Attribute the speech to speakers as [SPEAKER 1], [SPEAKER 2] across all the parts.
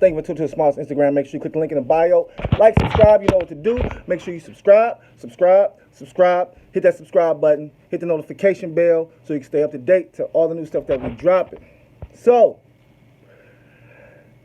[SPEAKER 1] Thank you for tuning to the smallest Instagram. Make sure you click the link in the bio. Like, subscribe. You know what to do. Make sure you subscribe. Hit that subscribe button. Hit the notification bell so you can stay up to date to all the new stuff that we're dropping. So,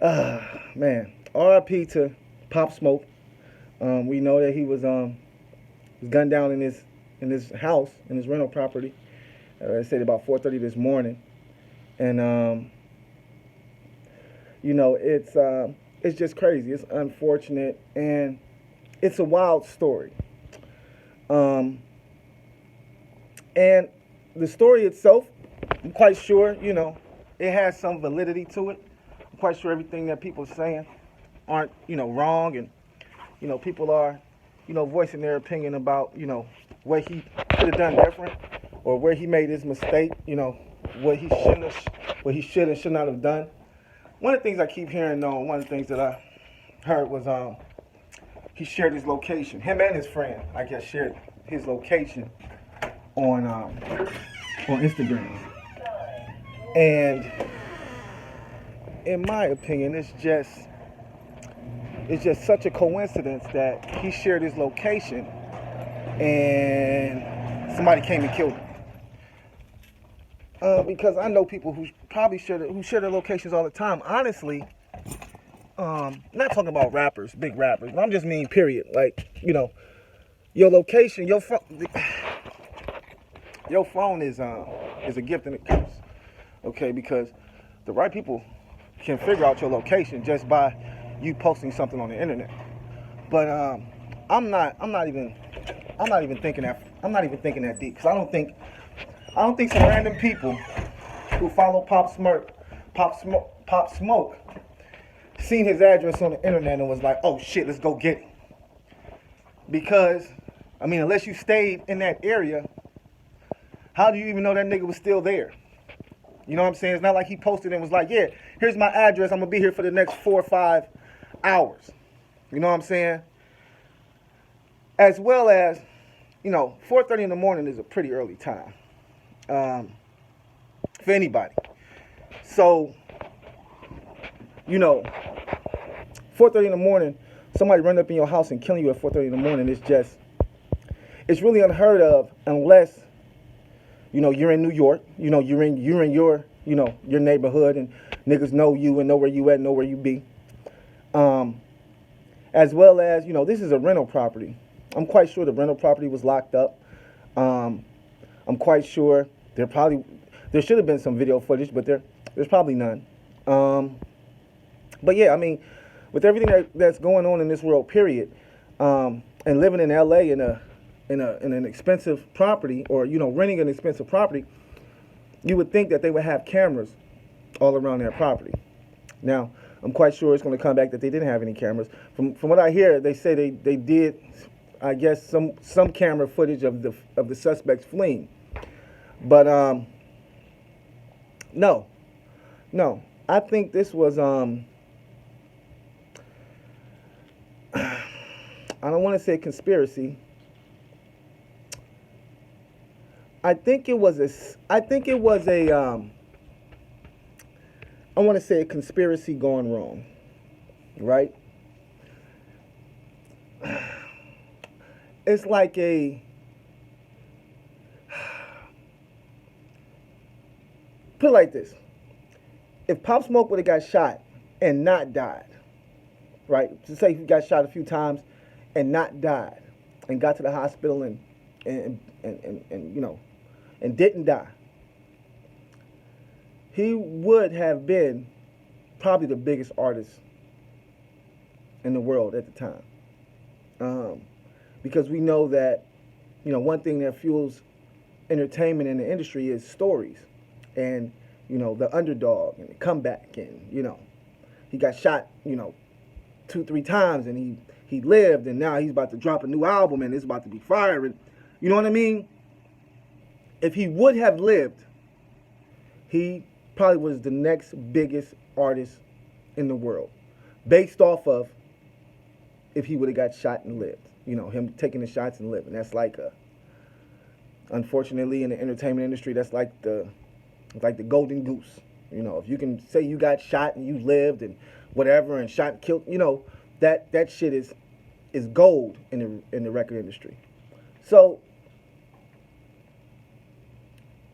[SPEAKER 1] man, RIP to Pop Smoke. We know that he was gunned down in his house, in his rental property. I said about 4:30 this morning, and it's just crazy. It's unfortunate, and it's a wild story. And the story itself, I'm quite sure, it has some validity to it. I'm quite sure everything that people are saying aren't, wrong, and, people are, voicing their opinion about, what he could have done different, or where he made his mistake, what he should and should not have done. One of the things I keep hearing, though, one of the things that I heard was he shared his location. Him and his friend, I guess, shared his location on Instagram. And in my opinion, it's just such a coincidence that he shared his location and somebody came and killed him. Because I know people who probably share their locations all the time. Honestly, not talking about rappers, big rappers, but I'm just mean period. Like, your location, your phone is a gift and a curse. Okay, because the right people can figure out your location just by you posting something on the internet. But I'm not even thinking that deep, because I don't think some random people who follow Pop Smoke seen his address on the internet and was like, oh shit, let's go get him. Because, unless you stayed in that area, how do you even know that nigga was still there? You know what I'm saying? It's not like he posted and was like, yeah, here's my address, I'm gonna be here for the next 4 or 5 hours. You know what I'm saying? As well as, 4:30 in the morning is a pretty early time. For anybody. So, 4:30 in the morning, somebody run up in your house and killing you at 4:30 in the morning, it's really unheard of unless, you're in New York, you're in your, your neighborhood, and niggas know you and know where you at, know where you be. As well as, this is a rental property. I'm quite sure the rental property was locked up. I'm quite sure there should have been some video footage, but there's probably none. But yeah, with everything that's going on in this world, period, and living in LA in an expensive property, or renting an expensive property, you would think that they would have cameras all around their property. Now, I'm quite sure it's going to come back that they didn't have any cameras. From what I hear, they say they did, I guess, some camera footage of the suspects fleeing. But no, I think this was I don't want to say conspiracy. I want to say a conspiracy gone wrong, right? It's like put it like this. If Pop Smoke would have got shot and not died, right? To say he got shot a few times and not died, and got to the hospital and didn't die, he would have been probably the biggest artist in the world at the time. Because we know that, one thing that fuels entertainment in the industry is stories. And, the underdog and the comeback. And, he got shot, 2-3 times, and he lived, and now he's about to drop a new album, and it's about to be fire. And, you know what I mean? If he would have lived, he probably was the next biggest artist in the world, based off of if he would have got shot and lived. Him taking the shots and living. That's like unfortunately, in the entertainment industry, that's like the golden goose. If you can say you got shot and you lived and whatever and shot, killed. That shit is gold in the record industry. So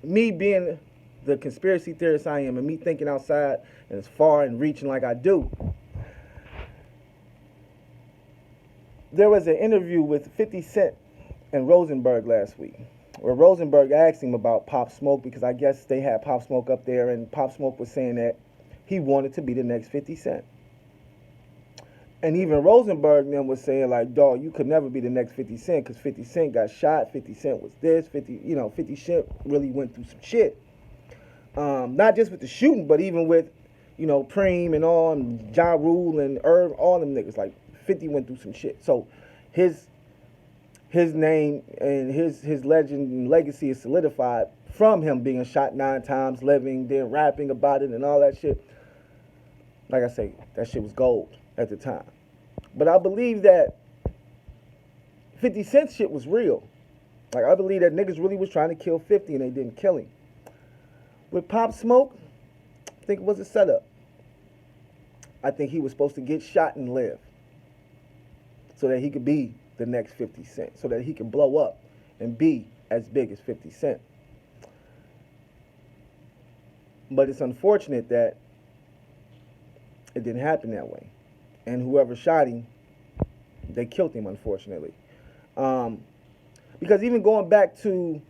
[SPEAKER 1] me being the conspiracy theorist I am, and me thinking outside and as far and reaching like I do, there was an interview with 50 Cent and Rosenberg last week, where Rosenberg asked him about Pop Smoke, because I guess they had Pop Smoke up there, and Pop Smoke was saying that he wanted to be the next 50 Cent. And even Rosenberg then was saying, like, dog, you could never be the next 50 Cent, because 50 Cent got shot, 50 Cent was this, 50 Cent really went through some shit. Not just with the shooting, but even with, Preem and all, and Ja Rule and Irv, all them niggas. Like, 50 went through some shit. So his name and his legend and legacy is solidified from him being shot 9 times, living, then rapping about it and all that shit. Like I say, that shit was gold at the time. But I believe that 50 Cent shit was real. Like, I believe that niggas really was trying to kill 50 and they didn't kill him. With Pop Smoke, I think it was a setup. I think he was supposed to get shot and live so that he could be the next 50 Cent, so that he could blow up and be as big as 50 Cent. But it's unfortunate that it didn't happen that way. And whoever shot him, they killed him, unfortunately. Because even going back to,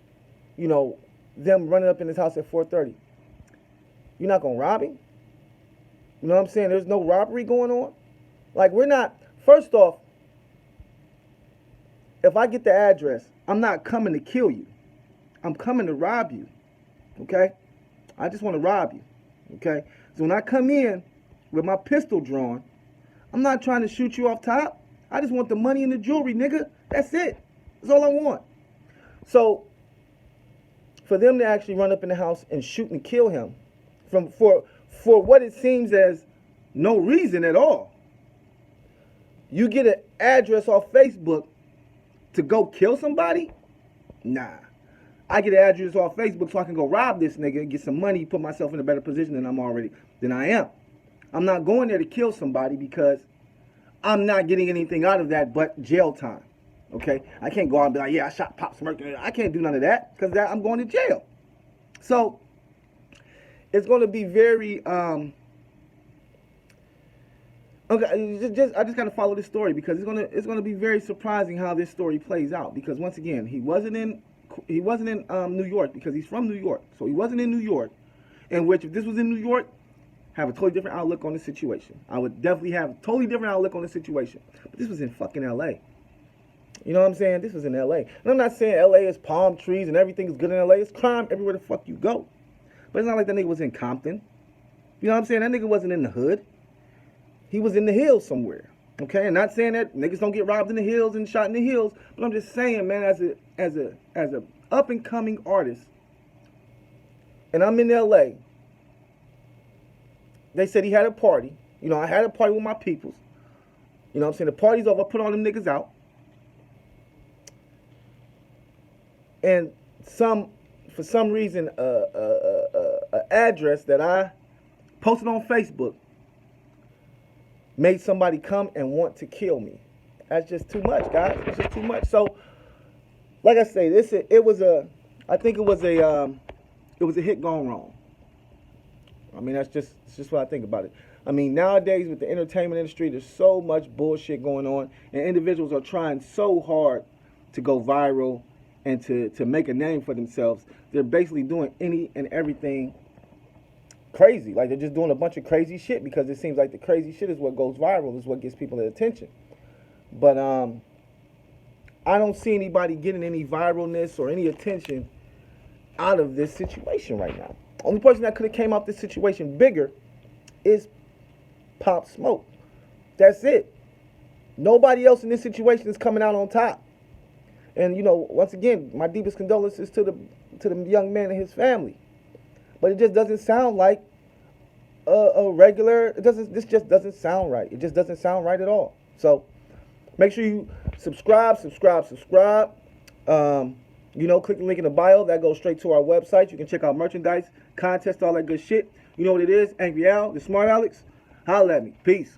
[SPEAKER 1] them running up in his house at 4:30, you're not going to rob him? You know what I'm saying? There's no robbery going on? Like, we're not, first off, if I get the address, I'm not coming to kill you. I'm coming to rob you, okay? I just want to rob you, okay? So when I come in with my pistol drawn, I'm not trying to shoot you off top. I just want the money and the jewelry, nigga. That's it. That's all I want. So for them to actually run up in the house and shoot and kill him for what it seems as no reason at all. You get an address off Facebook to go kill somebody? Nah. I get an address off Facebook so I can go rob this nigga and get some money, put myself in a better position than I am. I'm not going there to kill somebody because I'm not getting anything out of that but jail time. Okay? I can't go out and be like, yeah, I shot Pop Smoke. I can't do none of that because I'm going to jail. So it's going to be very okay. I just got to follow this story because it's gonna be very surprising how this story plays out. Because once again, he wasn't in New York because he's from New York. So he wasn't in New York. In which, if this was in New York, have a totally different outlook on the situation. I would definitely have a totally different outlook on the situation. But this was in fucking L.A. You know what I'm saying? This was in L.A. And I'm not saying L.A. is palm trees and everything is good in L.A. It's crime everywhere the fuck you go. But it's not like that nigga was in Compton. You know what I'm saying? That nigga wasn't in the hood. He was in the hills somewhere. Okay? I'm not saying that niggas don't get robbed in the hills and shot in the hills. But I'm just saying, man, as a up and coming artist, and I'm in L.A., they said he had a party. I had a party with my peoples. You know what I'm saying? The party's over. I put all them niggas out. And for some reason, a address that I posted on Facebook made somebody come and want to kill me. That's just too much, guys. It's just too much. So, like I say, I think it was a hit gone wrong. I mean, it's just what I think about it. I mean, nowadays with the entertainment industry, there's so much bullshit going on, and individuals are trying so hard to go viral and to make a name for themselves. They're basically doing any and everything crazy. Like, they're just doing a bunch of crazy shit because it seems like the crazy shit is what goes viral, is what gets people their attention. But I don't see anybody getting any viralness or any attention out of this situation right now. Only person that could have came out this situation bigger is Pop Smoke. That's it. Nobody else in this situation is coming out on top. And once again, my deepest condolences to the young man and his family. But it just doesn't sound like a regular. This just doesn't sound right. It just doesn't sound right at all. So make sure you subscribe. Click the link in the bio. That goes straight to our website. You can check out merchandise, contests, all that good shit. You know what it is. Angry Al, the Smart Alex. Holla at me. Peace.